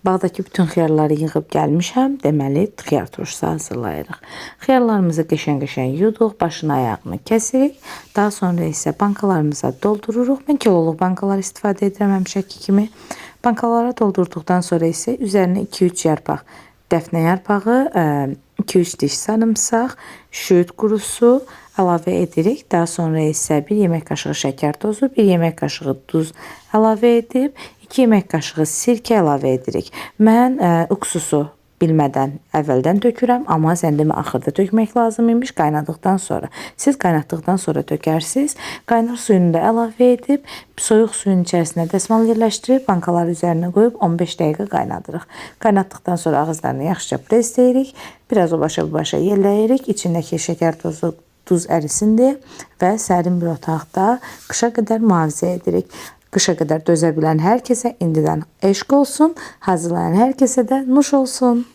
Bağdakı bütün xiyarları yığıb gəlmişəm. Deməli, xiyar turşusu hazırlayırıq. Xiyarlarımızı qəşəng-qəşəng yuduq, başını ayağını kəsirik. Daha sonra isə bankalarımıza doldururuq. Mən kiloluq bankalar istifadə edirəm həmişəki kimi. Bankalara doldurduqdan sonra isə üzərinə 2-3 yarpaq dəfnə yarpağı, 2-3 diş sarımsaq, şüyüd qurusu əlavə edirik. Daha sonra isə 1 yemək qaşığı şəkər tozu, 1 yemək qaşığı duz əlavə edib, 2 yemək qaşığı sirkə əlavə edirik. Mən uksusu bilmədən əvvəldən tökürəm, amma zəndimi axırda tökmək lazım imiş qaynadıqdan sonra. Siz qaynatdıqdan sonra tökərsiniz. Qaynar suyunu da əlavə edib, soyuq suyun içərisinə dəsmal yerləşdirib, bankaları üzərinə qoyub 15 dəqiqə qaynadırıq. Qaynatdıqdan sonra ağızlarını yaxşıca presləyirik. Biraz o başa bu başa yerləyirik. İçindəki şəkər tozu, duz ərisin deyə və sərin bir otaqda qışa qədər mühafizə edirik. Qışa qədər dözə bilən hər kəsə indidən eşq olsun, hazırlayan hər kəsə də nuş olsun.